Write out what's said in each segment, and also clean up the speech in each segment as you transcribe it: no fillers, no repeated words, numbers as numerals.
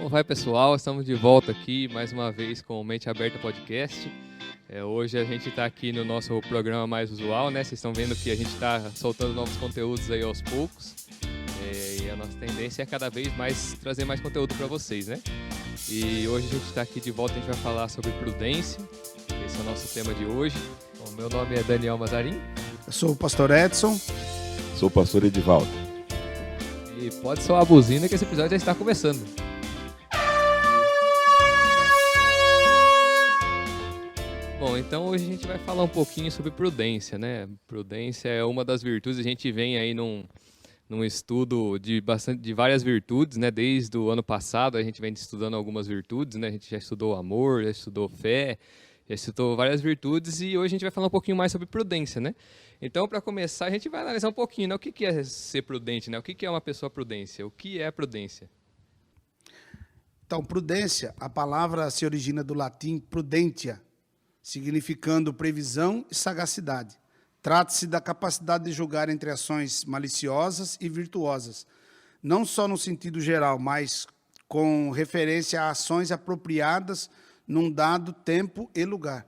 Como vai, pessoal? Estamos de volta aqui mais uma vez com o Mente Aberta Podcast. Hoje a gente está aqui no nosso programa mais usual, né? Vocês estão vendo que a gente está soltando novos conteúdos aí aos poucos. E a nossa tendência é cada vez mais trazer mais conteúdo para vocês, né? E hoje a gente está aqui de volta, a gente vai falar sobre prudência. Esse é o nosso tema de hoje. Bom, meu nome é Daniel Mazarin. Eu sou o pastor Edson. Sou o pastor Edivaldo. E pode soar a buzina que esse episódio já está começando. Bom, então hoje a gente vai falar um pouquinho sobre prudência, né? Prudência é uma das virtudes, a gente vem aí num estudo de várias virtudes, né? Desde o ano passado a gente vem estudando algumas virtudes, né? A gente já estudou amor, já estudou fé, já estudou várias virtudes e hoje a gente vai falar um pouquinho mais sobre prudência, né? Então, para começar, a gente vai analisar um pouquinho, né? O que é ser prudente, né? O que é uma pessoa prudência? O que é prudência? Então, prudência, a palavra se origina do latim prudentia, significando previsão e sagacidade. Trata-se da capacidade de julgar entre ações maliciosas e virtuosas, não só no sentido geral, mas com referência a ações apropriadas num dado tempo e lugar.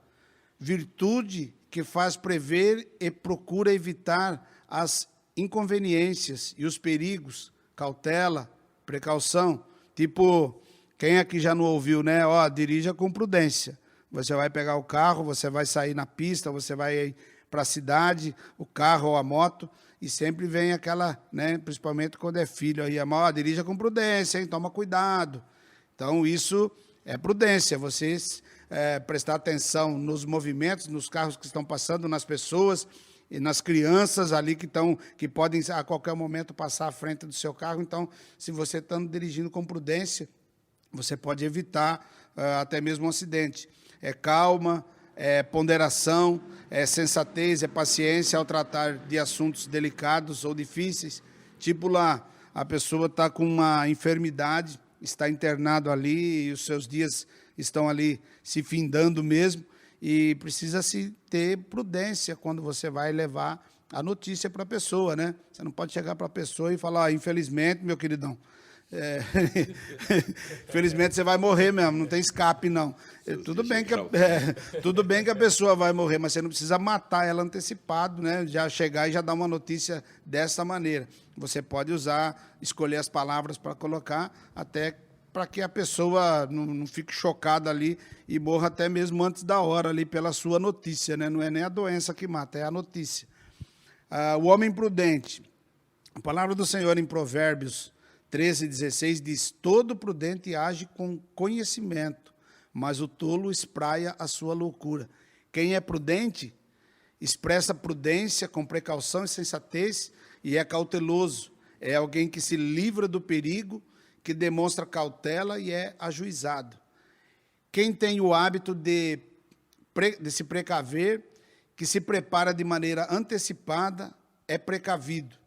Virtude que faz prever e procura evitar as inconveniências e os perigos, cautela, precaução. Tipo, quem aqui já não ouviu, né? Dirija com prudência. Você vai pegar o carro, você vai sair na pista, você vai para a cidade, o carro ou a moto, e sempre vem aquela, né? Principalmente quando é filho, aí, dirija com prudência, hein? Toma cuidado. Então, isso é prudência, vocês prestar atenção nos movimentos, nos carros que estão passando, nas pessoas e nas crianças ali que podem a qualquer momento passar à frente do seu carro. Então, se você está dirigindo com prudência, você pode evitar até mesmo um acidente. É calma, é ponderação, é sensatez, é paciência ao tratar de assuntos delicados ou difíceis. Tipo lá, a pessoa está com uma enfermidade, está internado ali e os seus dias estão ali se findando mesmo e precisa-se ter prudência quando você vai levar a notícia para a pessoa, né? Você não pode chegar para a pessoa e falar, infelizmente, meu queridão, infelizmente você vai morrer mesmo, não tem escape não. Tudo bem que a pessoa vai morrer, mas você não precisa matar ela antecipado, né? Já chegar e já dar uma notícia dessa maneira. Você pode escolher as palavras para colocar, até para que a pessoa não fique chocada ali e morra até mesmo antes da hora ali pela sua notícia, né? Não é nem a doença que mata, é a notícia. O homem prudente, a palavra do Senhor em Provérbios 13:16 diz: todo prudente age com conhecimento, mas o tolo espraia a sua loucura. Quem é prudente expressa prudência com precaução e sensatez e é cauteloso. É alguém que se livra do perigo, que demonstra cautela e é ajuizado. Quem tem o hábito de se precaver, que se prepara de maneira antecipada, é precavido.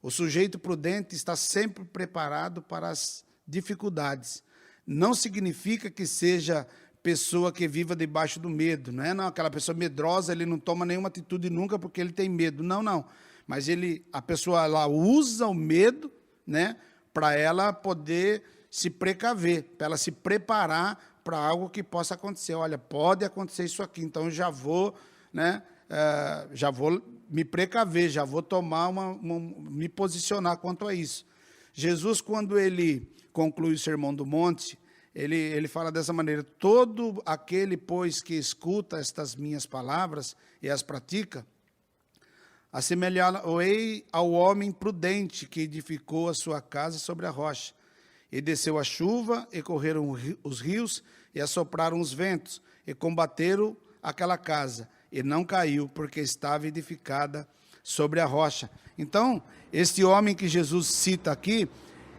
O sujeito prudente está sempre preparado para as dificuldades. Não significa que seja pessoa que viva debaixo do medo, não é? Não, aquela pessoa medrosa, ele não toma nenhuma atitude nunca porque ele tem medo. Não. Mas a pessoa ela usa o medo, né, para ela poder se precaver, para ela se preparar para algo que possa acontecer. Olha, pode acontecer isso aqui, então eu já vou, né, já vou me precaver, já vou tomar me posicionar quanto a isso. Jesus, quando ele conclui o Sermão do Monte, ele fala dessa maneira: todo aquele, pois, que escuta estas minhas palavras e as pratica, assemelhá-lo-ei ao homem prudente que edificou a sua casa sobre a rocha. E desceu a chuva, e correram os rios, e assopraram os ventos, e combateram aquela casa, e não caiu, porque estava edificada sobre a rocha. Então, este homem que Jesus cita aqui,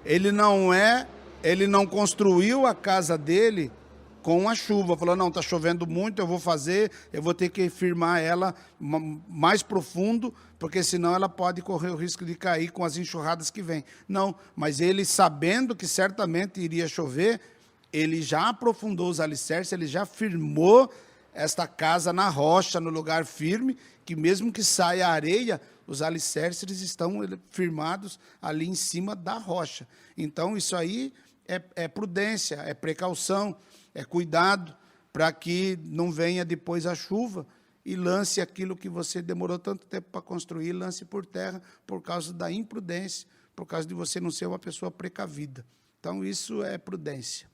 ele não construiu a casa dele com a chuva, falou, não, está chovendo muito, eu vou ter que firmar ela mais profundo, porque senão ela pode correr o risco de cair com as enxurradas que vêm. Não, mas ele, sabendo que certamente iria chover, ele já aprofundou os alicerces, ele já firmou esta casa na rocha, no lugar firme, que mesmo que saia a areia, os alicerces estão firmados ali em cima da rocha. Então, isso aí é prudência, é precaução, é cuidado, para que não venha depois a chuva e lance aquilo que você demorou tanto tempo para construir, lance por terra por causa da imprudência, por causa de você não ser uma pessoa precavida. Então, isso é prudência.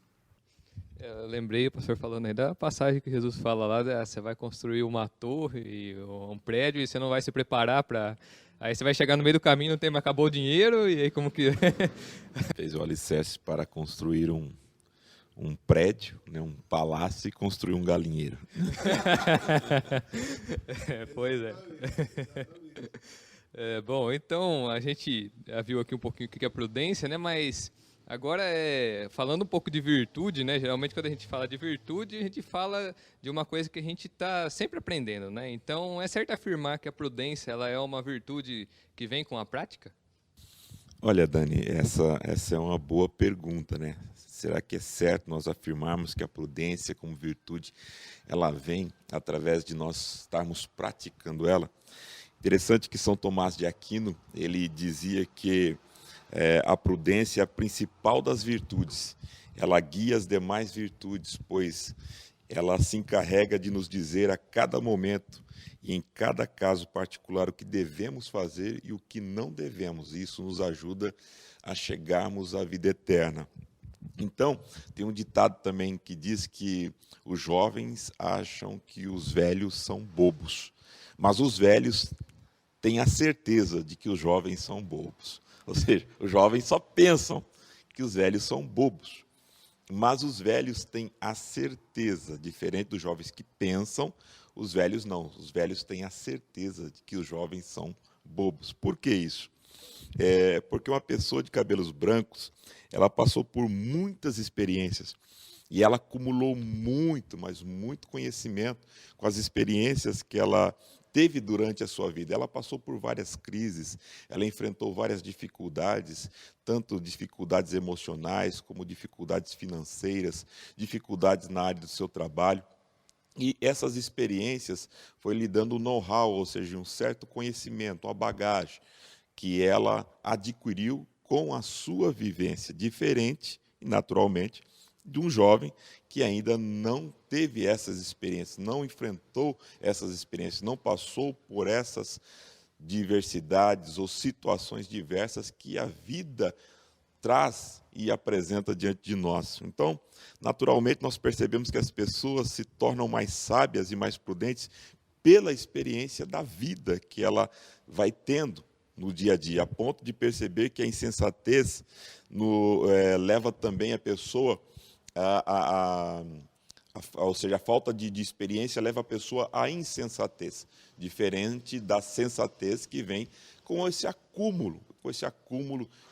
Eu lembrei, o pastor falando aí da passagem que Jesus fala lá, você vai construir uma torre, um prédio, e você não vai se preparar para... Aí você vai chegar no meio do caminho, não tem, mas acabou o dinheiro, e aí como que... Fez o alicerce para construir um prédio, né, um palácio e construir um galinheiro. Pois é. Bom, então a gente já viu aqui um pouquinho o que é prudência, né? Mas agora falando um pouco de virtude, né? Geralmente quando a gente fala de virtude, a gente fala de uma coisa que a gente está sempre aprendendo, né? Então é certo afirmar que a prudência ela é uma virtude que vem com a prática? Olha, Dani, essa é uma boa pergunta, né? Será que é certo nós afirmarmos que a prudência como virtude, ela vem através de nós estarmos praticando ela? Interessante que São Tomás de Aquino, ele dizia que a prudência é a principal das virtudes. Ela guia as demais virtudes, pois ela se encarrega de nos dizer a cada momento e em cada caso particular o que devemos fazer e o que não devemos. Isso nos ajuda a chegarmos à vida eterna. Então, tem um ditado também que diz que os jovens acham que os velhos são bobos, mas os velhos têm a certeza de que os jovens são bobos. Ou seja, os jovens só pensam que os velhos são bobos, mas os velhos têm a certeza, diferente dos jovens que pensam, os velhos não. Os velhos têm a certeza de que os jovens são bobos. Por que isso? Porque uma pessoa de cabelos brancos, ela passou por muitas experiências e ela acumulou muito, mas muito conhecimento com as experiências que ela teve durante a sua vida. Ela passou por várias crises, ela enfrentou várias dificuldades, tanto dificuldades emocionais como dificuldades financeiras, dificuldades na área do seu trabalho. E essas experiências foi lhe dando um know-how, ou seja, um certo conhecimento, uma bagagem que ela adquiriu com a sua vivência, diferente, naturalmente, de um jovem que ainda não teve essas experiências, não enfrentou essas experiências, não passou por essas diversidades ou situações diversas que a vida traz e apresenta diante de nós. Então, naturalmente, nós percebemos que as pessoas se tornam mais sábias e mais prudentes pela experiência da vida que ela vai tendo no dia a dia, a ponto de perceber que a insensatez leva também a pessoa ou seja, a falta de experiência leva a pessoa à insensatez, diferente da sensatez que vem com esse acúmulo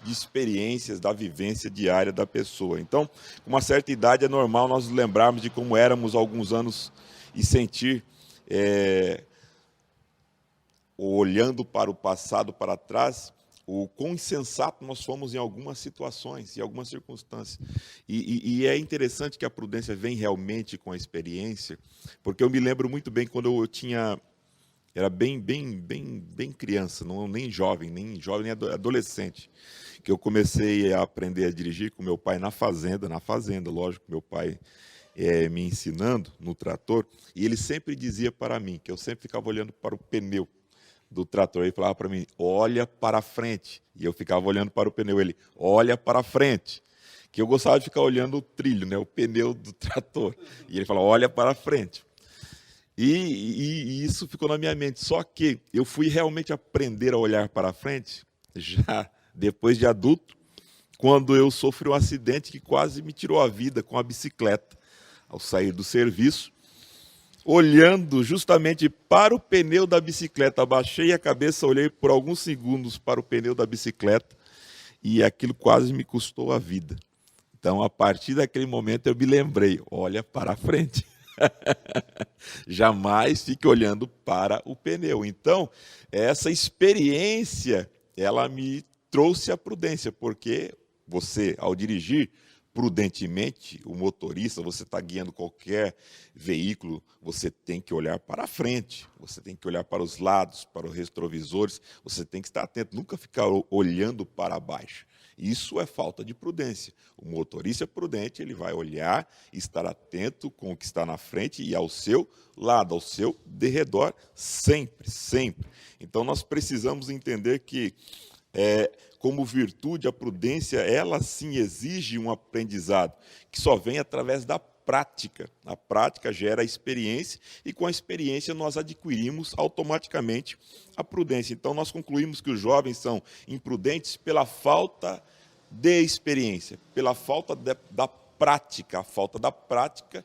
de experiências, da vivência diária da pessoa. Então, com uma certa idade é normal nós lembrarmos de como éramos há alguns anos e sentir, olhando para o passado, para trás, o quão insensato nós fomos em algumas situações, em algumas circunstâncias. E é interessante que a prudência vem realmente com a experiência, porque eu me lembro muito bem quando eu era bem criança, nem jovem, nem adolescente, que eu comecei a aprender a dirigir com meu pai na fazenda, lógico, meu pai me ensinando no trator, e ele sempre dizia para mim, que eu sempre ficava olhando para o pneu do trator, ele falava para mim, olha para frente, e eu ficava olhando para o pneu, ele, olha para frente, que eu gostava de ficar olhando o trilho, né, o pneu do trator, e ele falava, olha para frente. E isso ficou na minha mente, só que eu fui realmente aprender a olhar para frente, já depois de adulto, quando eu sofri um acidente que quase me tirou a vida com a bicicleta, ao sair do serviço, olhando justamente para o pneu da bicicleta, abaixei a cabeça, olhei por alguns segundos para o pneu da bicicleta e aquilo quase me custou a vida. Então, a partir daquele momento, eu me lembrei, olha para frente. Jamais fique olhando para o pneu. Então, essa experiência, ela me trouxe a prudência, porque você, ao dirigir prudentemente, o motorista, você está guiando qualquer veículo, você tem que olhar para frente, você tem que olhar para os lados, para os retrovisores, você tem que estar atento, nunca ficar olhando para baixo. Isso é falta de prudência. O motorista prudente, ele vai olhar, estar atento com o que está na frente e ao seu lado, ao seu derredor, sempre, sempre. Então, nós precisamos entender que, como virtude, a prudência, ela sim exige um aprendizado, que só vem através da prática. A prática gera a experiência e com a experiência nós adquirimos automaticamente a prudência. Então nós concluímos que os jovens são imprudentes pela falta de experiência, pela falta da prática. A falta da prática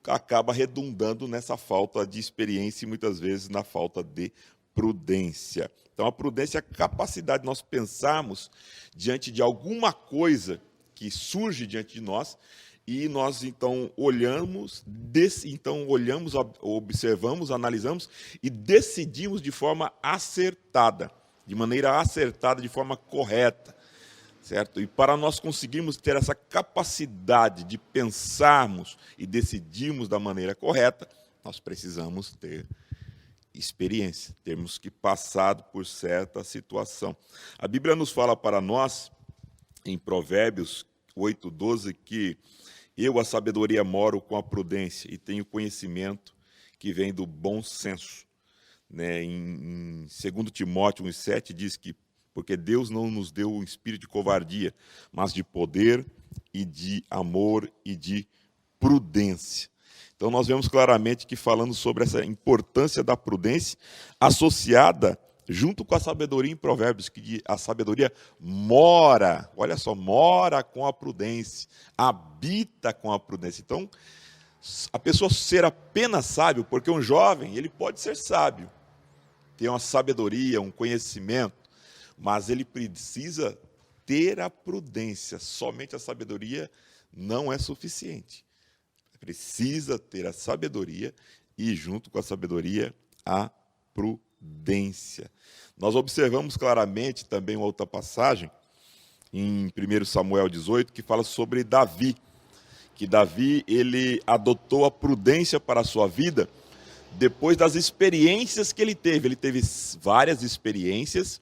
acaba redundando nessa falta de experiência e muitas vezes na falta de prudência. Então a prudência é a capacidade de nós pensarmos diante de alguma coisa que surge diante de nós. E nós, então, olhamos, observamos, analisamos e decidimos de forma acertada, de maneira acertada, de forma correta, certo? E para nós conseguirmos ter essa capacidade de pensarmos e decidirmos da maneira correta, nós precisamos ter experiência, termos que passado por certa situação. A Bíblia nos fala para nós, em Provérbios 8:12, que eu, a sabedoria, moro com a prudência e tenho conhecimento que vem do bom senso. Em 2 Timóteo 1:7 diz que porque Deus não nos deu um espírito de covardia, mas de poder e de amor e de prudência. Então nós vemos claramente que falando sobre essa importância da prudência associada junto com a sabedoria em Provérbios, que a sabedoria mora, olha só, mora com a prudência, habita com a prudência. Então, a pessoa ser apenas sábio, porque um jovem, ele pode ser sábio, ter uma sabedoria, um conhecimento, mas ele precisa ter a prudência. Somente a sabedoria não é suficiente. Precisa ter a sabedoria e, junto com a sabedoria, a prudência. Nós observamos claramente também uma outra passagem, em 1 Samuel 18, que fala sobre Davi, que Davi ele adotou a prudência para a sua vida depois das experiências que ele teve. Ele teve várias experiências,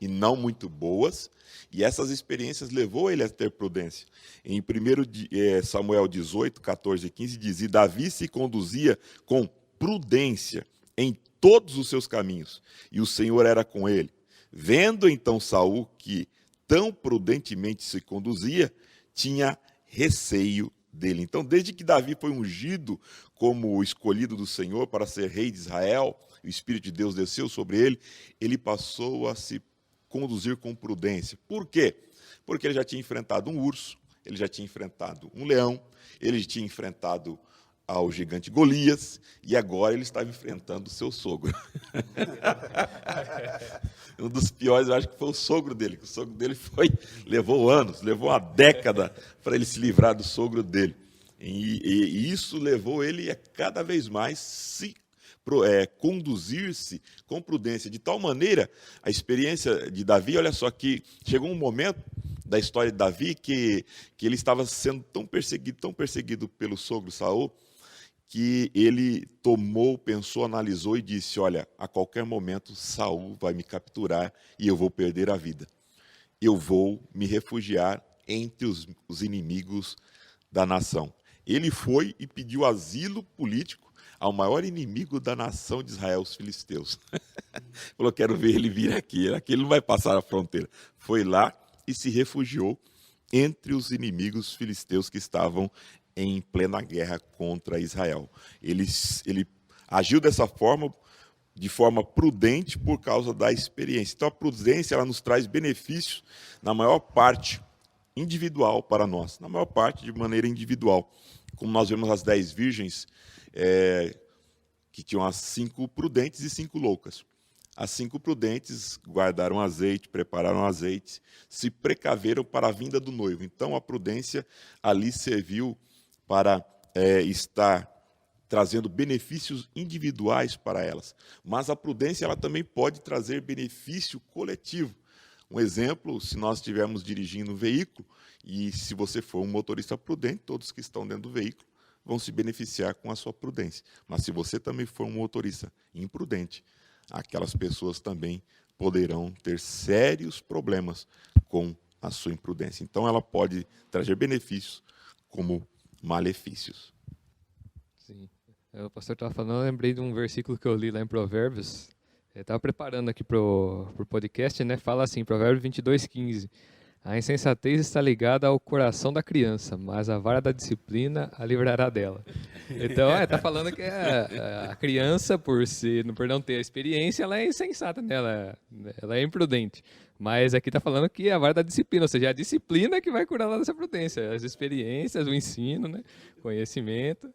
e não muito boas, e essas experiências levou ele a ter prudência. Em 1 Samuel 18, 14 e 15, diz: e Davi se conduzia com prudência em todos os seus caminhos, e o Senhor era com ele. Vendo então Saul que tão prudentemente se conduzia, tinha receio dele. Então, desde que Davi foi ungido como o escolhido do Senhor para ser rei de Israel, o Espírito de Deus desceu sobre ele, ele passou a se conduzir com prudência. Por quê? Porque ele já tinha enfrentado um urso, ele já tinha enfrentado um leão, ele tinha enfrentado ao gigante Golias, e agora ele estava enfrentando o seu sogro. Um dos piores, eu acho que foi o sogro dele, que o sogro dele levou anos, levou uma década para ele se livrar do sogro dele. E isso levou ele a cada vez mais conduzir-se com prudência, de tal maneira, a experiência de Davi, olha só, que chegou um momento da história de Davi que ele estava sendo tão perseguido pelo sogro Saul, que ele pensou, analisou e disse: olha, a qualquer momento Saul vai me capturar e eu vou perder a vida. Eu vou me refugiar entre os inimigos da nação. Ele foi e pediu asilo político ao maior inimigo da nação de Israel, os filisteus. Falou: quero ver ele vir aqui ele não vai passar a fronteira. Foi lá e se refugiou entre os inimigos filisteus que estavam em plena guerra contra Israel. Ele agiu dessa forma, de forma prudente, por causa da experiência. Então a prudência ela nos traz benefícios, na maior parte individual para nós, na maior parte de maneira individual. Como nós vemos as 10 virgens, que tinham as 5 prudentes e 5 loucas. As 5 prudentes guardaram azeite, prepararam azeite, se precaveram para a vinda do noivo. Então a prudência ali serviu para estar trazendo benefícios individuais para elas. Mas a prudência ela também pode trazer benefício coletivo. Um exemplo, se nós estivermos dirigindo um veículo, e se você for um motorista prudente, todos que estão dentro do veículo vão se beneficiar com a sua prudência. Mas se você também for um motorista imprudente, aquelas pessoas também poderão ter sérios problemas com a sua imprudência. Então, ela pode trazer benefícios como malefícios. Sim. O pastor estava falando, eu lembrei de um versículo que eu li lá em Provérbios. Eu estava preparando aqui para o podcast, né? Fala assim, Provérbios 22:15. A insensatez está ligada ao coração da criança, mas a vara da disciplina a livrará dela. Então, está falando que a criança, por não ter a experiência, ela é insensata, né? Ela é imprudente. Mas aqui está falando que a vara da disciplina, ou seja, a disciplina que vai curar ela dessa prudência. As experiências, o ensino, né? Conhecimento.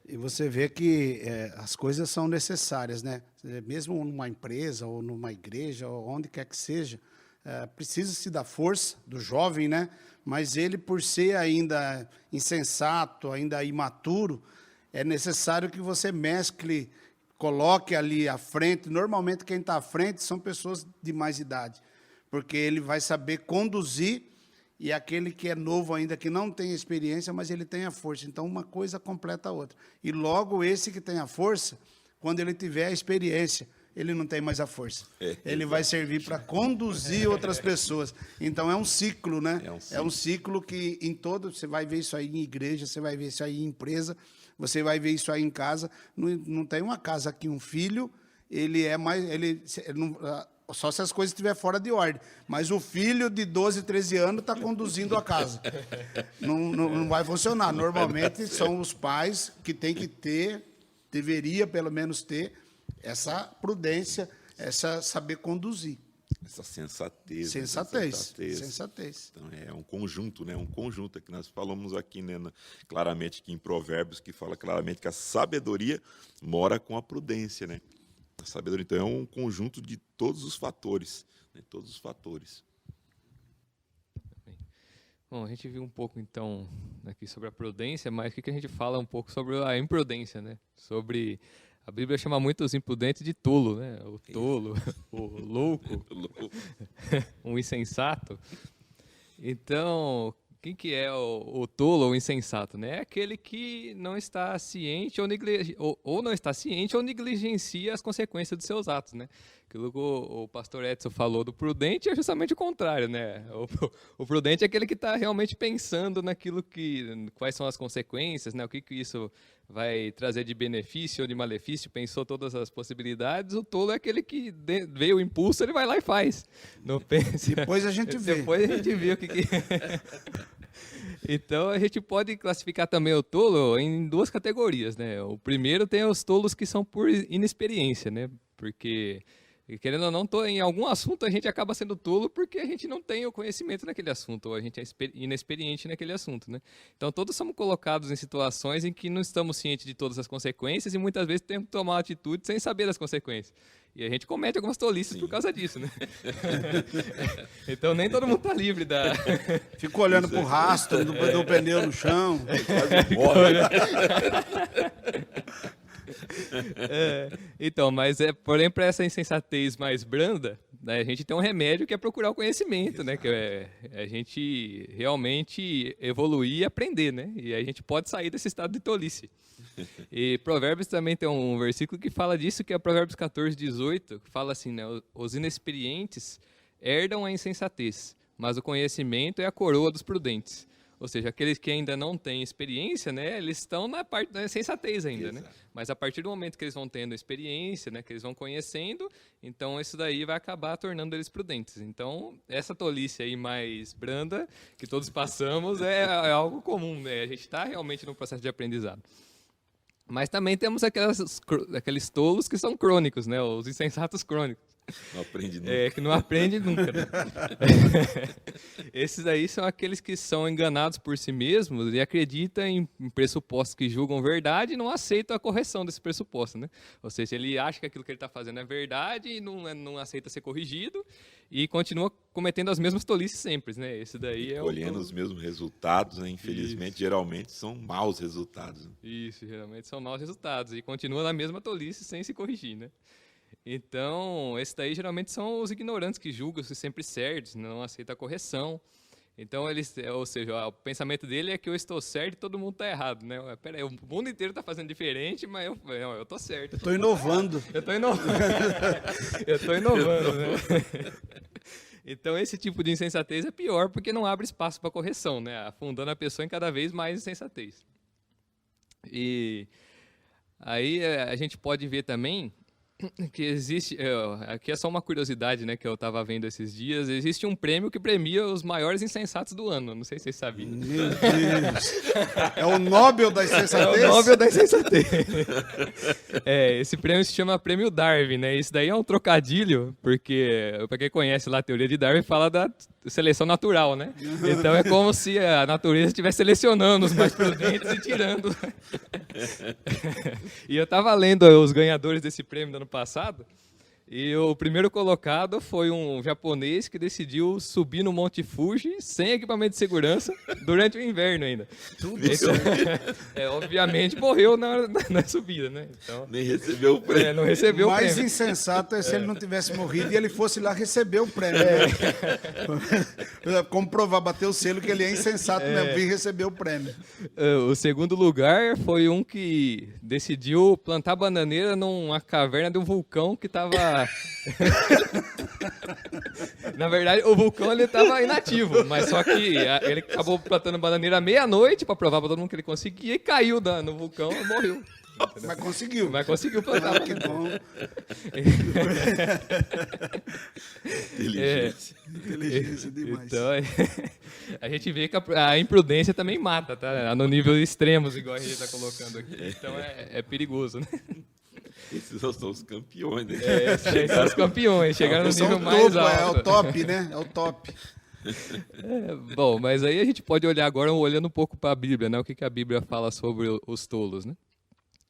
E você vê que as coisas são necessárias, né? Mesmo numa empresa ou numa igreja, ou onde quer que seja, precisa-se da força do jovem, né? Mas ele, por ser ainda insensato, ainda imaturo, é necessário que você mescle, coloque ali à frente. Normalmente quem está à frente são pessoas de mais idade, porque ele vai saber conduzir, e aquele que é novo ainda, que não tem experiência, mas ele tem a força. Então, uma coisa completa a outra. E logo esse que tem a força, quando ele tiver a experiência, ele não tem mais a força. Ele vai servir para conduzir outras pessoas. Então, é um ciclo, né? É um ciclo que em todo... Você vai ver isso aí em igreja, você vai ver isso aí em empresa, você vai ver isso aí em casa. Não tem uma casa que um filho, ele é mais... Ele não, só se as coisas estiverem fora de ordem. Mas o filho de 12, 13 anos está conduzindo a casa. Não vai funcionar. Normalmente são os pais que têm que ter, deveria pelo menos ter, essa prudência, essa saber conduzir. Essa sensatez. Sensatez. Então, é um conjunto, né? Um conjunto que nós falamos aqui, né, claramente aqui em Provérbios, que fala claramente que a sabedoria mora com a prudência, né? A sabedoria, então, é um conjunto de todos os fatores, né? Todos os fatores. Bom, a gente viu um pouco, então, aqui sobre a prudência, mas o que a gente fala um pouco sobre a imprudência, né? Sobre... A Bíblia chama muito os imprudentes de tolo, né? O tolo, o louco, um insensato. Então, quem que é o tolo ou insensato, né? É aquele que não está ciente ou não está ciente ou negligencia as consequências dos seus atos, né? Aquilo que o pastor Edson falou do prudente é justamente o contrário, né? O prudente é aquele que está realmente pensando naquilo quais são as consequências, né? O que isso vai trazer de benefício ou de malefício, pensou todas as possibilidades. O tolo é aquele que vê o impulso, ele vai lá e faz. Não pensa. Depois a gente vê. Depois a gente vê o que... Então, a gente pode classificar também o tolo em duas categorias, né? O primeiro tem os tolos que são por inexperiência, né? Porque, querendo ou não, em algum assunto a gente acaba sendo tolo porque a gente não tem o conhecimento naquele assunto, ou a gente é inexperiente naquele assunto, né? Então, todos somos colocados em situações em que não estamos cientes de todas as consequências e muitas vezes temos que tomar uma atitude sem saber das consequências. E a gente comete algumas tolices por causa disso, né? Então, nem todo mundo está livre da... Fico olhando para o rastro do pneu no chão. Então, mas porém, para essa insensatez mais branda, né, a gente tem um remédio que é procurar o conhecimento, né? Que é a gente realmente evoluir e aprender, né? E a gente pode sair desse estado de tolice. E Provérbios também tem um versículo que fala disso, que é Provérbios 14:18, que fala assim, né? Os inexperientes herdam a insensatez, mas o conhecimento é a coroa dos prudentes. Ou seja, aqueles que ainda não têm experiência, né, eles estão na parte da sensatez ainda, né? Mas a partir do momento que eles vão tendo experiência, né, que eles vão conhecendo, então isso daí vai acabar tornando eles prudentes. Então, essa tolice aí mais branda que todos passamos é algo comum, né? A gente está realmente num processo de aprendizado. Mas também temos aqueles tolos que são crônicos, né? Os insensatos crônicos. Não aprende nunca. Que não aprende nunca. Né? Esses aí são aqueles que são enganados por si mesmos e acreditam em pressupostos que julgam verdade e não aceitam a correção desse pressuposto, né? Ou seja, ele acha que aquilo que ele está fazendo é verdade e não aceita ser corrigido e continua cometendo as mesmas tolices sempre, né? Esse daí é colhendo os mesmos resultados, né? Infelizmente, Isso. Geralmente são maus resultados. Né? Isso, geralmente são maus resultados e continua na mesma tolice sem se corrigir, né? Então, esses daí geralmente são os ignorantes que julgam-se sempre certos, não aceitam a correção. Então, ou seja, o pensamento dele é que eu estou certo e todo mundo está errado, né? Peraí, o mundo inteiro está fazendo diferente, mas eu estou certo. Eu estou inovando. Eu estou inovando, né? Então, esse tipo de insensatez é pior porque não abre espaço para correção, né? Afundando a pessoa em cada vez mais insensatez. E aí a gente pode ver também que existe, aqui é só uma curiosidade, né, que eu estava vendo esses dias, existe um prêmio que premia os maiores insensatos do ano, não sei se vocês sabiam. Meu Deus. É o Nobel da insensatez? É o Nobel da insensatez. Esse prêmio se chama Prêmio Darwin, né? Isso daí é um trocadilho, porque, para quem conhece lá a teoria de Darwin, fala da seleção natural, né? Então é como se a natureza estivesse selecionando os mais prudentes e tirando. E eu estava lendo os ganhadores desse prêmio do ano passado, e o primeiro colocado foi um japonês que decidiu subir no Monte Fuji sem equipamento de segurança durante o inverno ainda. Então, obviamente morreu na subida, né? Então, Nem recebeu o prêmio. não recebeu o mais prêmio. insensato é se ele não tivesse morrido e ele fosse lá receber o prêmio. Comprovar, bater o selo que ele é insensato mesmo, vir receber o prêmio. O segundo lugar foi um que decidiu plantar bananeira numa caverna de um vulcão que estava... Na verdade, o vulcão ele estava inativo, mas só que ele acabou plantando bananeira à meia-noite para provar para todo mundo que ele conseguia e caiu no vulcão e morreu. Mas conseguiu. Mas conseguiu plantar. Que bom. Inteligência. Inteligência demais. Então, a gente vê que a imprudência também mata, tá? No nível extremos, igual a gente está colocando aqui. Então é perigoso, né? Esses são os campeões, né? Esses são os campeões, chegaram no São nível o mais topo, alto. é o top, né? É o top. Bom, mas aí a gente pode olhar agora, olhando um pouco para a Bíblia, né? O que a Bíblia fala sobre os tolos, né?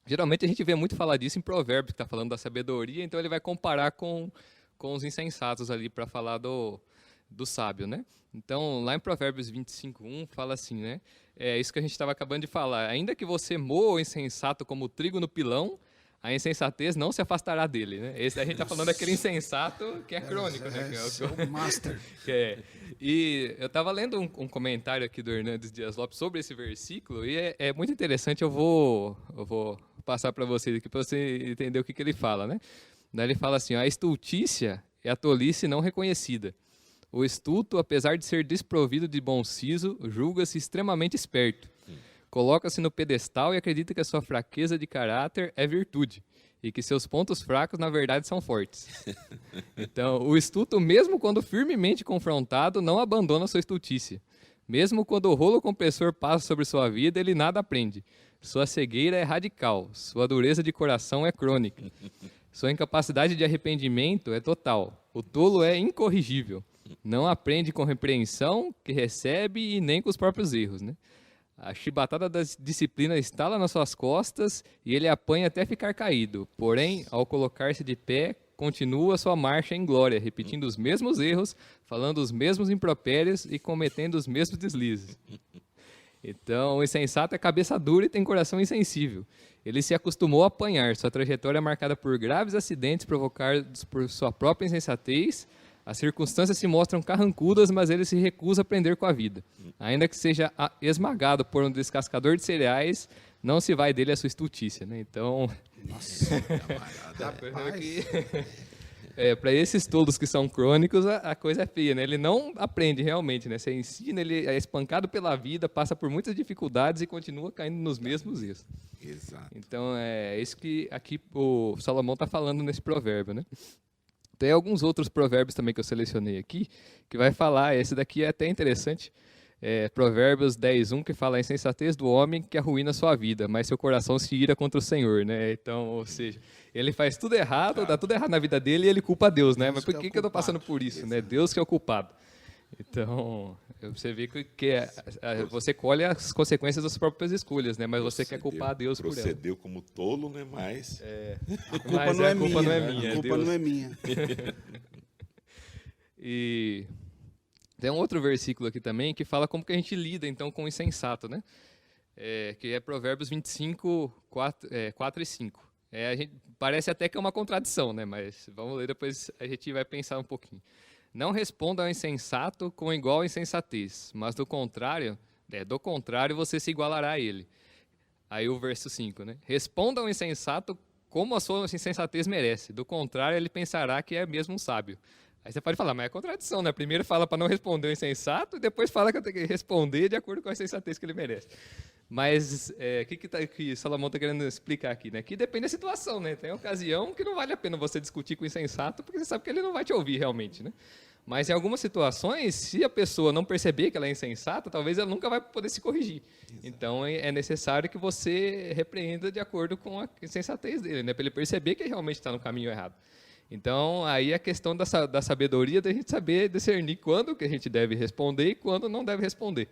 Geralmente a gente vê muito falar disso em Provérbios, que está falando da sabedoria, então ele vai comparar com os insensatos ali para falar do sábio, né? Então, lá em Provérbios 25:1 fala assim, né? É isso que a gente estava acabando de falar. Ainda que você moa o insensato como o trigo no pilão, a insensatez não se afastará dele, né? Esse a gente está falando daquele insensato que é crônico, né? Esse é o master. E eu estava lendo um comentário aqui do Hernandes Dias Lopes sobre esse versículo e é muito interessante. Eu vou passar para vocês aqui para você entender o que ele fala, né? Daí ele fala assim: a estultícia é a tolice não reconhecida. O estulto, apesar de ser desprovido de bom siso, julga-se extremamente esperto. Coloca-se no pedestal e acredita que a sua fraqueza de caráter é virtude e que seus pontos fracos, na verdade, são fortes. Então, o estulto, mesmo quando firmemente confrontado, não abandona sua estultícia. Mesmo quando o rolo compressor passa sobre sua vida, ele nada aprende. Sua cegueira é radical, sua dureza de coração é crônica. Sua incapacidade de arrependimento é total. O tolo é incorrigível. Não aprende com repreensão que recebe e nem com os próprios erros, né? A chibatada da disciplina estala nas suas costas e ele apanha até ficar caído. Porém, ao colocar-se de pé, continua sua marcha em glória, repetindo os mesmos erros, falando os mesmos impropérios e cometendo os mesmos deslizes. Então, o insensato é cabeça dura e tem coração insensível. Ele se acostumou a apanhar. Sua trajetória é marcada por graves acidentes provocados por sua própria insensatez. As circunstâncias se mostram carrancudas, mas ele se recusa a aprender com a vida. Ainda que seja esmagado por um descascador de cereais, não se vai dele a sua estultícia, né? Então, Nossa, para esses tolos que são crônicos, a coisa é feia, né? Ele não aprende realmente, né? Você ensina, ele é espancado pela vida, passa por muitas dificuldades e continua caindo nos mesmos erros. Exato. Então, é isso que aqui o Salomão está falando nesse provérbio, né? Tem alguns outros provérbios também que eu selecionei aqui, que vai falar, esse daqui é até interessante, Provérbios 10:1, que fala a insensatez do homem que arruína sua vida, mas seu coração se ira contra o Senhor, né? Então, ou seja, ele faz tudo errado, dá tudo errado na vida dele e ele culpa Deus, né? Mas por que eu estou passando por isso, né? Deus que é o culpado. Então, você vê que você colhe as consequências das próprias escolhas, né? Mas você quer culpar Deus por ela. Procedeu como tolo, né? Mas a culpa não é minha. A culpa não é minha. E tem um outro versículo aqui também que fala como que a gente lida, então, com o insensato, né? Que é Provérbios 25, 4 e 5. Parece até que é uma contradição, né? Mas vamos ler, depois a gente vai pensar um pouquinho. Não responda ao insensato com igual insensatez, mas do contrário você se igualará a ele. Aí o verso 5, né? Responda ao insensato como a sua insensatez merece, do contrário ele pensará que é mesmo um sábio. Aí você pode falar, mas é contradição, né? Primeiro fala para não responder o insensato e depois fala que eu tenho que responder de acordo com a sensatez que ele merece. Mas o que Salomão está querendo explicar aqui, né? Que depende da situação, né? Tem ocasião que não vale a pena você discutir com o insensato, porque você sabe que ele não vai te ouvir realmente, né? Mas em algumas situações, se a pessoa não perceber que ela é insensata, talvez ela nunca vai poder se corrigir. Exato. Então é necessário que você repreenda de acordo com a insensatez dele, né? Para ele perceber que ele realmente está no caminho errado. Então, aí a questão da sabedoria, da gente saber discernir quando que a gente deve responder e quando não deve responder.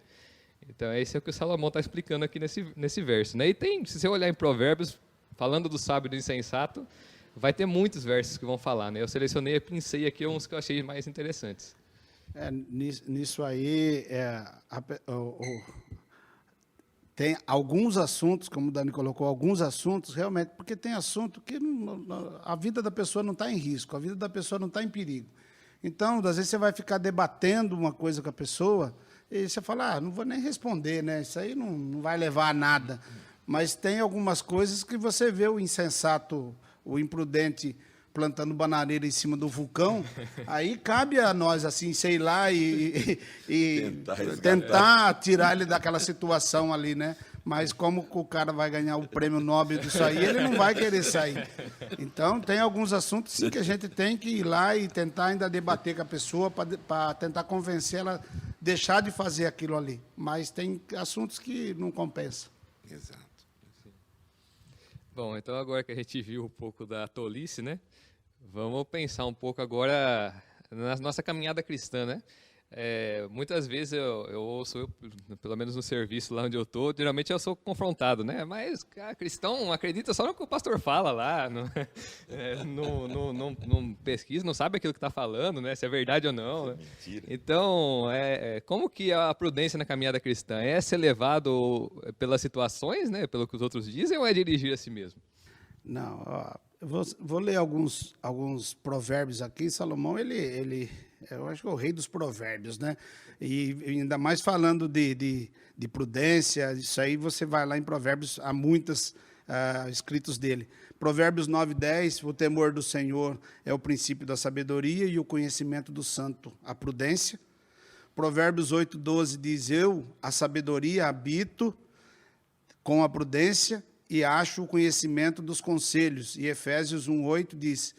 Então, esse é o que o Salomão está explicando aqui nesse verso, né? E tem, se você olhar em Provérbios, falando do sábio e do insensato, vai ter muitos versos que vão falar, né? Eu selecionei, pincei aqui uns que eu achei mais interessantes. Nisso aí, tem alguns assuntos, como o Dani colocou, alguns assuntos, realmente, porque tem assunto que a vida da pessoa não está em risco, a vida da pessoa não está em perigo. Então, às vezes, você vai ficar debatendo uma coisa com a pessoa e você fala, não vou nem responder, né? Isso aí não vai levar a nada. Mas tem algumas coisas que você vê o insensato, o imprudente plantando bananeira em cima do vulcão, aí cabe a nós, assim, sei lá, e tentar tirar ele daquela situação ali, né? Mas como o cara vai ganhar o prêmio Nobel disso aí, ele não vai querer sair. Então, tem alguns assuntos, sim, que a gente tem que ir lá e tentar ainda debater com a pessoa para tentar convencer ela a deixar de fazer aquilo ali. Mas tem assuntos que não compensam. Exato. Bom, então agora que a gente viu um pouco da tolice, né? Vamos pensar um pouco agora na nossa caminhada cristã, né? Muitas vezes eu ouço, pelo menos no serviço lá onde eu estou, geralmente eu sou confrontado, né? Mas cristão acredita só no que o pastor fala lá, não pesquisa, não sabe aquilo que está falando, né? Se é verdade ou não. Né? Mentira. Então, como que a prudência na caminhada cristã é ser levado pelas situações, né? Pelo que os outros dizem, ou é dirigir a si mesmo? Não, vou ler alguns provérbios aqui. Salomão, eu acho que é o rei dos provérbios, né? E ainda mais falando de prudência, isso aí você vai lá em Provérbios, há muitos escritos dele. Provérbios 9:10, o temor do Senhor é o princípio da sabedoria e o conhecimento do santo, a prudência. Provérbios 8:12 diz, a sabedoria habito com a prudência e acho o conhecimento dos conselhos. E Efésios 1:8 diz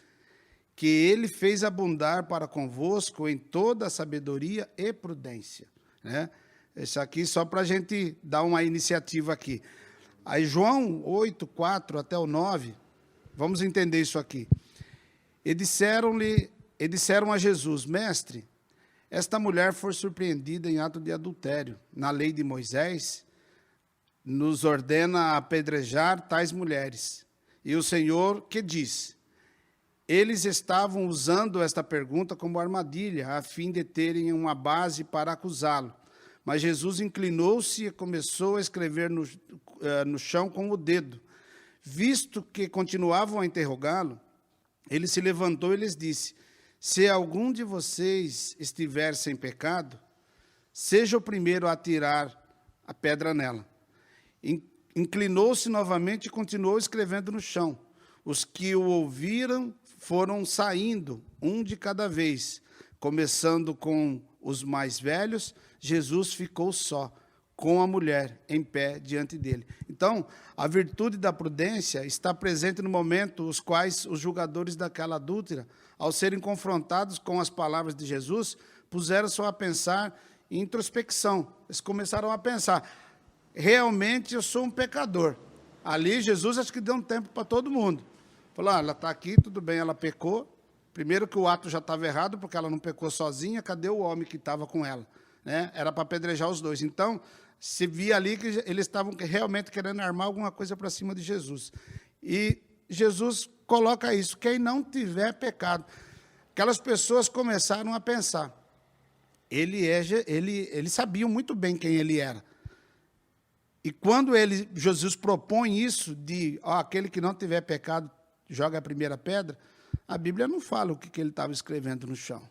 que ele fez abundar para convosco em toda a sabedoria e prudência. Né? Isso aqui só para a gente dar uma iniciativa aqui. Aí João 8:4 até o 9, vamos entender isso aqui. E disseram a Jesus, mestre, esta mulher foi surpreendida em ato de adultério. Na lei de Moisés, nos ordena apedrejar tais mulheres. E o Senhor, que diz? Eles estavam usando esta pergunta como armadilha, a fim de terem uma base para acusá-lo. Mas Jesus inclinou-se e começou a escrever no chão com o dedo. Visto que continuavam a interrogá-lo, ele se levantou e lhes disse, se algum de vocês estiver sem pecado, seja o primeiro a atirar a pedra nela. Inclinou-se novamente e continuou escrevendo no chão. Os que o ouviram foram saindo, um de cada vez. Começando com os mais velhos, Jesus ficou só, com a mulher em pé diante dele. Então, a virtude da prudência está presente no momento os quais os julgadores daquela adúltera, ao serem confrontados com as palavras de Jesus, puseram-se a pensar em introspecção. Eles começaram a pensar, realmente eu sou um pecador. Ali Jesus acho que deu um tempo para todo mundo. Falou, ela está aqui, tudo bem, ela pecou. Primeiro que o ato já estava errado, porque ela não pecou sozinha, cadê o homem que estava com ela? Né? Era para apedrejar os dois. Então, se via ali que eles estavam realmente querendo armar alguma coisa para cima de Jesus. E Jesus coloca isso, quem não tiver pecado. Aquelas pessoas começaram a pensar, eles sabiam muito bem quem ele era. E quando Jesus propõe isso de aquele que não tiver pecado, joga a primeira pedra, a Bíblia não fala o que ele estava escrevendo no chão.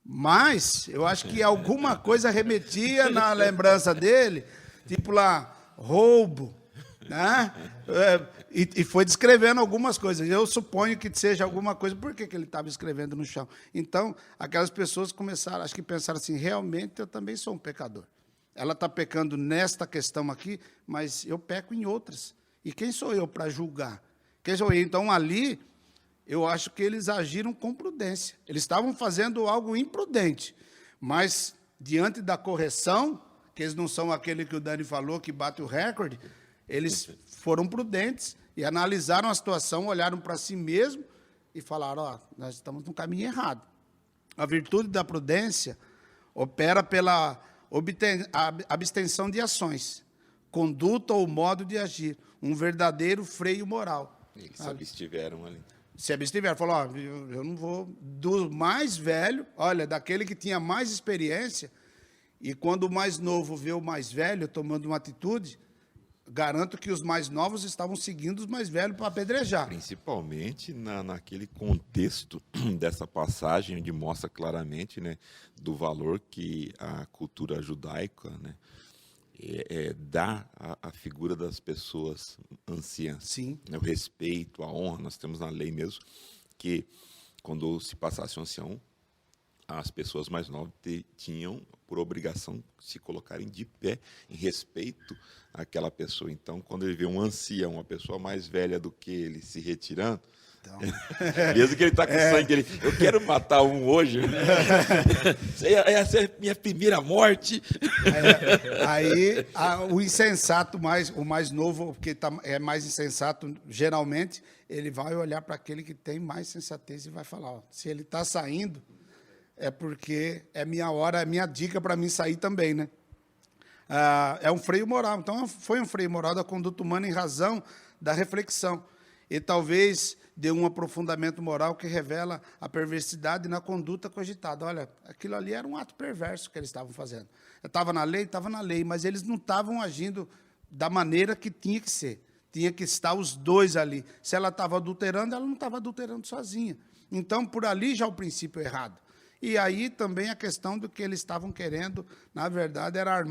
Mas eu acho que alguma coisa remetia na lembrança dele, tipo lá, roubo, Né? E foi descrevendo algumas coisas. Eu suponho que seja alguma coisa. Por que ele estava escrevendo no chão? Então, aquelas pessoas começaram, acho que pensaram assim, realmente eu também sou um pecador. Ela está pecando nesta questão aqui, mas eu peco em outras. E quem sou eu para julgar? Quem sou eu? Então, ali, eu acho que eles agiram com prudência. Eles estavam fazendo algo imprudente, mas, diante da correção, que eles não são aquele que o Dani falou, que bate o recorde, eles foram prudentes e analisaram a situação, olharam para si mesmo e falaram, ó, nós estamos no caminho errado. A virtude da prudência opera pela abstenção de ações, conduta ou modo de agir, um verdadeiro freio moral. Eles se abstiveram ali. Se abstiveram, falou, ó, eu não vou, do mais velho, olha, daquele que tinha mais experiência, e quando o mais novo vê o mais velho tomando uma atitude, garanto que os mais novos estavam seguindo os mais velhos para apedrejar. Principalmente naquele contexto dessa passagem, onde mostra claramente, né, do valor que a cultura judaica, né, dá à figura das pessoas anciãs. Sim. Né, o respeito, a honra. Nós temos na lei mesmo que, quando se passasse um ancião, as pessoas mais novas tinham por obrigação se colocarem de pé em respeito àquela pessoa. Então, quando ele vê um ancião, uma pessoa mais velha do que ele, se retirando, então, mesmo que ele está com sangue, eu quero matar um hoje, essa é a minha primeira morte. Aí o insensato, o mais novo, que é mais insensato, geralmente, ele vai olhar para aquele que tem mais sensatez e vai falar, ó, se ele está saindo, é porque é minha hora, é minha dica para mim sair também, né? É um freio moral. Então, foi um freio moral da conduta humana em razão da reflexão. E talvez dê um aprofundamento moral que revela a perversidade na conduta cogitada. Olha, aquilo ali era um ato perverso que eles estavam fazendo. Estava na lei, mas eles não estavam agindo da maneira que tinha que ser. Tinha que estar os dois ali. Se ela estava adulterando, ela não estava adulterando sozinha. Então, por ali já o princípio errado. E aí também a questão do que eles estavam querendo, na verdade, era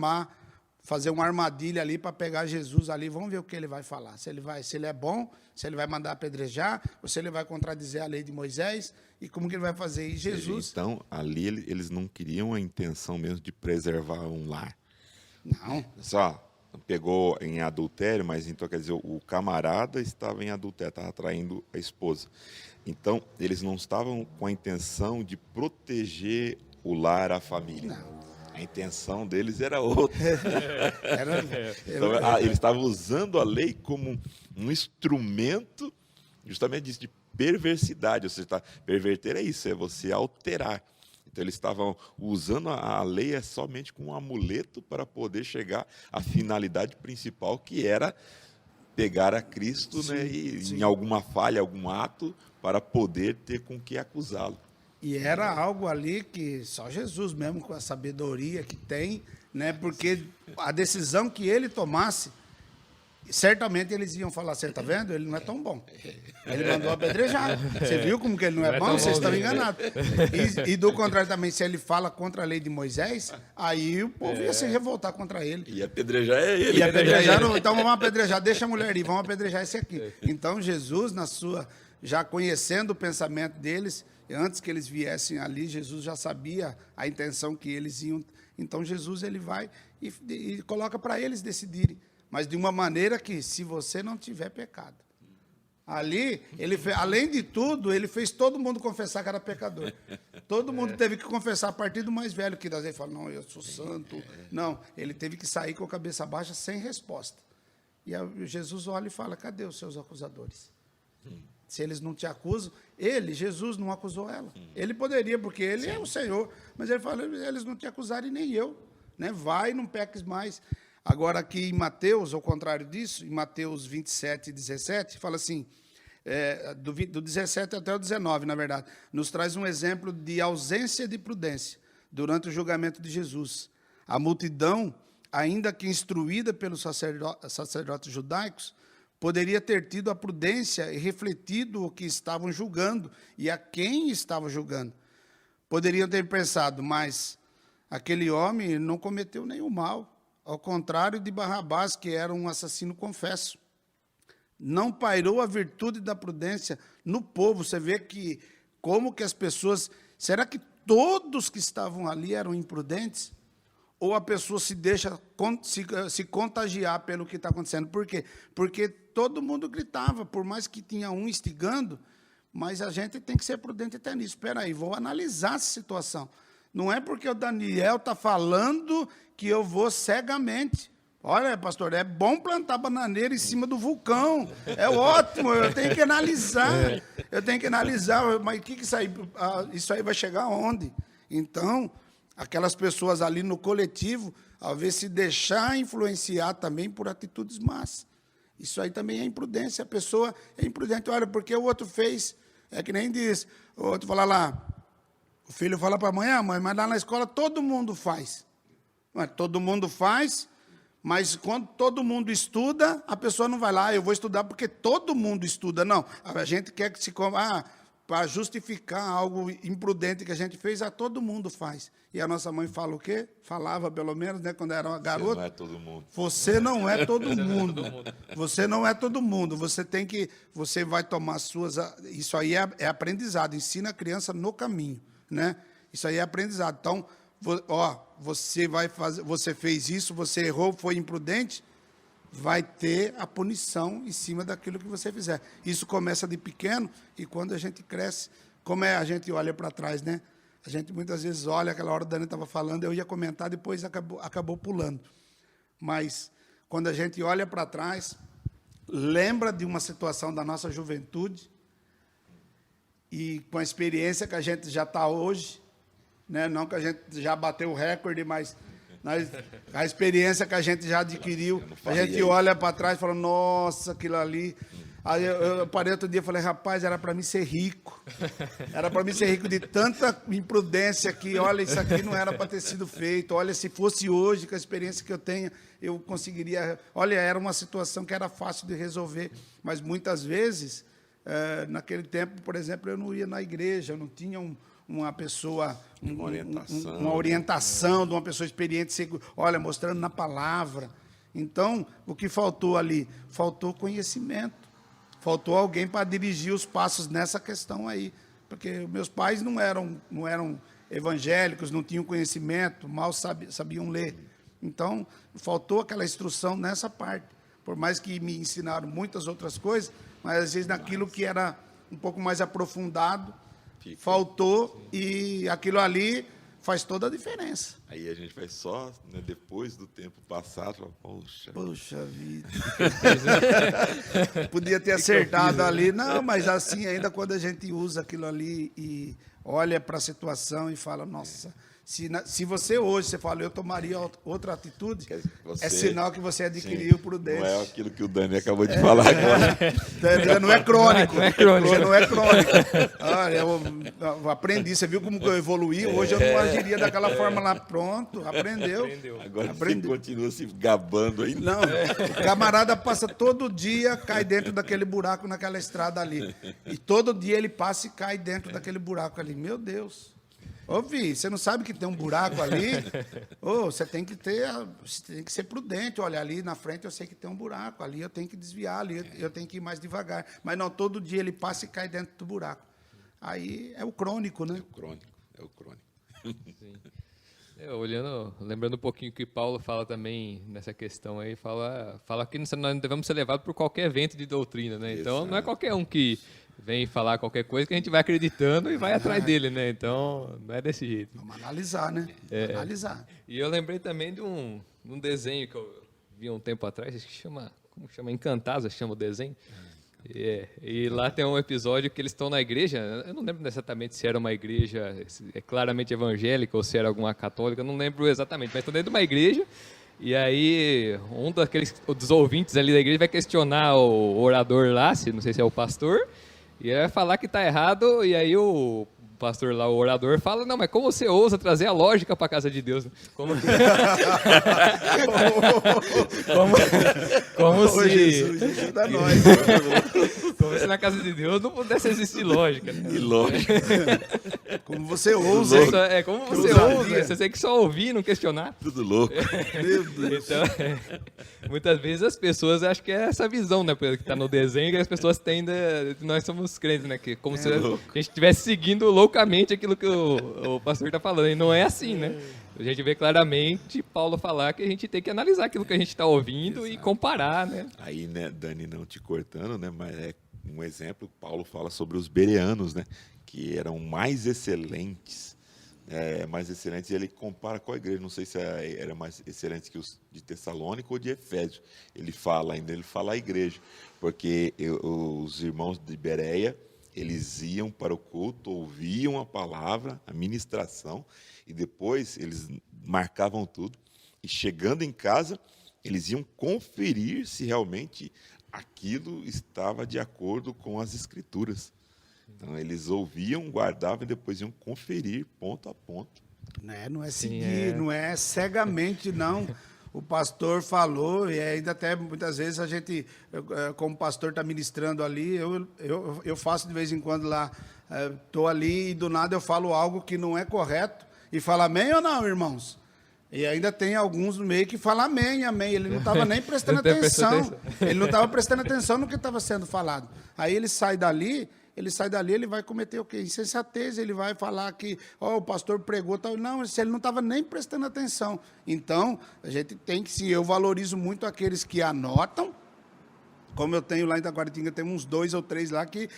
fazer uma armadilha ali para pegar Jesus ali. Vamos ver o que ele vai falar. Se ele é bom, se ele vai mandar apedrejar, ou se ele vai contradizer a lei de Moisés, e como que ele vai fazer. E Jesus... Então, ali eles não queriam a intenção mesmo de preservar um lar. Não. Só pegou em adultério, mas então quer dizer, o camarada estava em adultério, estava traindo a esposa. Então, eles não estavam com a intenção de proteger o lar, a família. Não. A intenção deles era outra. Então, eles estavam usando a lei como um instrumento justamente disso, de perversidade. Ou seja, perverter é isso, é você alterar. Então, eles estavam usando a lei somente como um amuleto para poder chegar à finalidade principal, que era pegar a Cristo, sim, né, e sim, em alguma falha, algum ato, para poder ter com que acusá-lo. E era algo ali que só Jesus mesmo, com a sabedoria que tem, né? Porque a decisão que ele tomasse, certamente eles iam falar, você está vendo? Ele não é tão bom. Ele mandou apedrejar. Você viu como que ele não é bom? Vocês estão enganados. E do contrário também, se ele fala contra a lei de Moisés, aí o povo ia se revoltar contra ele. E apedrejar é ele. E apedrejar, então vamos apedrejar, deixa a mulher ir, vamos apedrejar esse aqui. Então Jesus, já conhecendo o pensamento deles, antes que eles viessem ali, Jesus já sabia a intenção que eles iam. Então Jesus ele vai e coloca para eles decidirem, mas de uma maneira que, se você não tiver pecado. Ali, além de tudo, ele fez todo mundo confessar que era pecador. Todo mundo teve que confessar a partir do mais velho, que às vezes fala, não, eu sou santo. Não, ele teve que sair com a cabeça baixa sem resposta. E aí, Jesus olha e fala, cadê os seus acusadores? Se eles não te acusam, Jesus não acusou ela. Ele poderia, porque ele é o Senhor. Mas ele fala, eles não te acusaram e nem eu. Né? Vai, não peques mais. Agora, aqui em Mateus, ao contrário disso, em Mateus 27, 17, fala assim, do 17 até o 19, na verdade, nos traz um exemplo de ausência de prudência durante o julgamento de Jesus. A multidão, ainda que instruída pelos sacerdotes judaicos, poderia ter tido a prudência e refletido o que estavam julgando e a quem estavam julgando. Poderiam ter pensado, mas aquele homem não cometeu nenhum mal, ao contrário de Barrabás, que era um assassino confesso. Não pairou a virtude da prudência no povo. Você vê que como que as pessoas... Será que todos que estavam ali eram imprudentes? Ou a pessoa se deixa se contagiar pelo que está acontecendo? Por quê? Porque todo mundo gritava, por mais que tinha um instigando, mas a gente tem que ser prudente até nisso. Espera aí, vou analisar essa situação. Não é porque o Daniel está falando que eu vou cegamente. Olha, pastor, é bom plantar bananeira em cima do vulcão. É ótimo, eu tenho que analisar. Eu tenho que analisar, mas o que isso aí vai chegar aonde? Então, aquelas pessoas ali no coletivo, ao ver se deixar influenciar também por atitudes más. Isso aí também é imprudência. A pessoa é imprudente. Olha, porque o outro fez, é que nem diz, o outro fala lá, o filho fala para a mãe, mãe, mas lá na escola todo mundo faz. Mas todo mundo faz, mas quando todo mundo estuda, a pessoa não vai lá, eu vou estudar porque todo mundo estuda. Não, a gente quer que para justificar algo imprudente que a gente fez, todo mundo faz. E a nossa mãe fala o quê? Falava, pelo menos, né, quando era uma garota. Você não é todo mundo. Você não é todo mundo. Você não é todo mundo. Você vai tomar suas... Isso aí é aprendizado. Ensina a criança no caminho, né? Isso aí é aprendizado. Então, você fez isso, você errou, foi imprudente, vai ter a punição em cima daquilo que você fizer. Isso começa de pequeno e quando a gente cresce, como a gente olha para trás, né? A gente muitas vezes olha, aquela hora o Dani estava falando, eu ia comentar, depois acabou pulando. Mas quando a gente olha para trás, lembra de uma situação da nossa juventude e com a experiência que a gente já está hoje, né? Não que a gente já bateu o recorde, mas a experiência que a gente já adquiriu, a gente olha para trás e fala, nossa, aquilo ali. Aí eu parei outro dia e falei, rapaz, era para mim ser rico. Era para mim ser rico de tanta imprudência que, olha, isso aqui não era para ter sido feito. Olha, se fosse hoje, com a experiência que eu tenho, eu conseguiria... Olha, era uma situação que era fácil de resolver, mas muitas vezes, naquele tempo, por exemplo, eu não ia na igreja, eu não tinha uma pessoa, uma orientação de uma pessoa experiente, olha, mostrando na palavra. Então, o que faltou ali? Faltou conhecimento. Faltou alguém para dirigir os passos nessa questão aí. Porque meus pais não eram evangélicos, não tinham conhecimento, mal sabiam ler. Então, faltou aquela instrução nessa parte. Por mais que me ensinaram muitas outras coisas, mas às vezes naquilo que era um pouco mais aprofundado, faltou, e aquilo ali faz toda a diferença. Aí a gente vai só, né, depois do tempo passado, poxa vida. Podia ter acertado ali. Não, mas assim, ainda quando a gente usa aquilo ali e olha para a situação e fala, nossa... Se você hoje, você fala, eu tomaria outra atitude, é sinal que você adquiriu prudência. Não é aquilo que o Dani acabou de falar agora. Já não é crônico. Já não é crônico. Olha, eu aprendi, você viu como eu evoluí? Hoje eu não agiria daquela forma lá. Pronto, aprendeu. Agora você continua se gabando aí. Não, o camarada passa todo dia, cai dentro daquele buraco naquela estrada ali. E todo dia ele passa e cai dentro daquele buraco ali. Meu Deus. Ô, Vi, você não sabe que tem um buraco ali? Você tem que ser prudente. Olha, ali na frente eu sei que tem um buraco, ali eu tenho que desviar, ali eu tenho que ir mais devagar. Mas não, todo dia ele passa e cai dentro do buraco. Aí é o crônico, né? É o crônico. Sim. Lembrando um pouquinho que Paulo fala também nessa questão aí, fala que nós não devemos ser levados por qualquer vento de doutrina, né? Então, não é qualquer um que vem falar qualquer coisa que a gente vai acreditando e vai atrás dele, né? Então, não é desse jeito. Vamos analisar, né? Analisar. E eu lembrei também de um desenho que eu vi um tempo atrás, acho que chama Encantasa, chama o desenho. E lá tem um episódio que eles estão na igreja, eu não lembro exatamente se era uma igreja claramente evangélica ou se era alguma católica, não lembro exatamente, mas estão dentro de uma igreja. E aí, dos ouvintes ali da igreja vai questionar o orador lá, não sei se é o pastor, e ele vai falar que está errado, e aí o pastor lá, o orador, fala, não, mas como você ousa trazer a lógica para a casa de Deus? Como se... Jesus, ajuda nós. Como se na casa de Deus não pudesse existir lógica. E lógica. Como você ousa, hein? Como você ousadia. ousa, você tem que só ouvir e não questionar. Tudo louco. Meu Deus. Então, muitas vezes as pessoas acham que é essa visão, né, que está no desenho, que as pessoas têm nós somos crentes, né, que como se a gente estivesse seguindo loucamente aquilo que o pastor está falando, e não é assim, né? A gente vê claramente Paulo falar que a gente tem que analisar aquilo que a gente está ouvindo e comparar, né? Aí, né, Dani, não te cortando, né, mas é um exemplo, Paulo fala sobre os bereanos, né, que eram mais excelentes, e ele compara com a igreja, não sei se era mais excelente que os de Tessalônica ou de Efésio, ele fala a igreja, porque os irmãos de Bereia, eles iam para o culto, ouviam a palavra, a ministração, e depois eles marcavam tudo, e chegando em casa, eles iam conferir se realmente aquilo estava de acordo com as Escrituras. Então, eles ouviam, guardavam e depois iam conferir ponto a ponto. Não é seguir, não é cegamente, não. O pastor falou, e ainda até muitas vezes a gente, como o pastor está ministrando ali, eu faço de vez em quando lá, estou ali e do nada eu falo algo que não é correto, e falo amém ou não, irmãos? E ainda tem alguns no meio que falam amém, amém. Ele não estava nem prestando atenção. Ele não estava prestando atenção no que estava sendo falado. Aí ele sai dali, ele vai cometer o quê? Insensatez, ele vai falar que o pastor pregou, tal. Não, ele não estava nem prestando atenção. Então, a gente tem que, eu valorizo muito aqueles que anotam. Como eu tenho lá em Itaquaritinga, tem uns 2 ou 3 lá que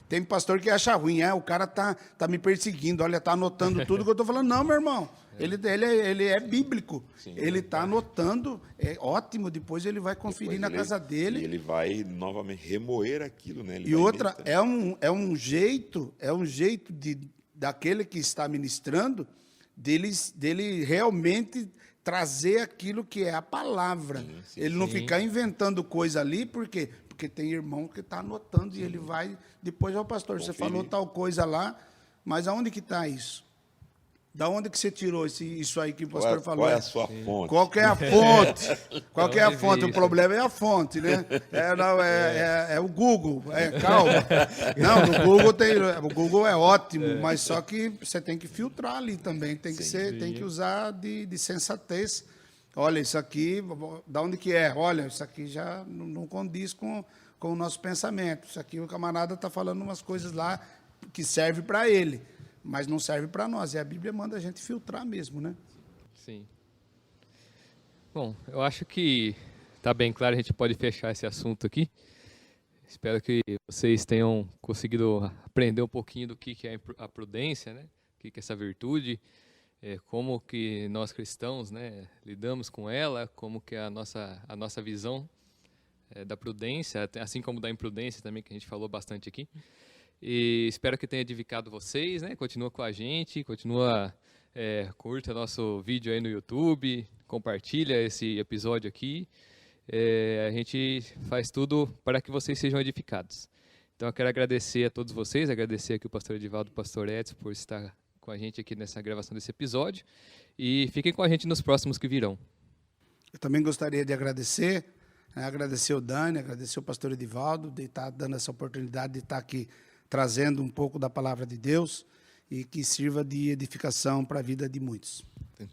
tem pastor que acha ruim, o cara tá me perseguindo, olha, tá anotando tudo que eu estou falando. Não, meu irmão, ele é bíblico. Sim, ele está anotando, é ótimo, depois ele vai conferir na casa dele. E ele vai novamente remoer aquilo, né? E outra, é um jeito daquele que está ministrando, dele realmente trazer aquilo que é a palavra. Sim, ele não ficar inventando coisa ali, por quê? Porque tem irmão que está anotando e ele vai, depois, pastor, você falou tal coisa lá, mas aonde que está isso? Da onde que você tirou isso aí que o pastor falou? Qual é a sua fonte? Qual que é a fonte? Qual que é a fonte? O problema é a fonte, né? É o Google. Calma. Não, o Google é ótimo, mas só que você tem que filtrar ali também. Tem que usar de sensatez. Olha, isso aqui, da onde que é? Olha, isso aqui já não condiz com o nosso pensamento. Isso aqui o camarada está falando umas coisas lá que serve para ele, mas não serve para nós. E a Bíblia manda a gente filtrar mesmo, né? Sim. Bom, eu acho que está bem claro, a gente pode fechar esse assunto aqui. Espero que vocês tenham conseguido aprender um pouquinho do que é a prudência, né? O que é essa virtude, como que nós cristãos, né, lidamos com ela, como que é a nossa visão da prudência, assim como da imprudência também, que a gente falou bastante aqui. E espero que tenha edificado vocês, né? Continua com a gente, curta nosso vídeo aí no YouTube, compartilha esse episódio aqui. A gente faz tudo para que vocês sejam edificados. Então eu quero agradecer a todos vocês, agradecer aqui o pastor Edivaldo e o pastor Edson por estar com a gente aqui nessa gravação desse episódio. E fiquem com a gente nos próximos que virão. Eu também gostaria de agradecer o Dani, agradecer o pastor Edivaldo, de estar dando essa oportunidade de estar aqui trazendo um pouco da palavra de Deus e que sirva de edificação para a vida de muitos.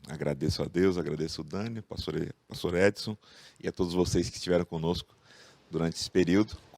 Agradeço a Deus, agradeço o Dani, pastor Edson e a todos vocês que estiveram conosco durante esse período.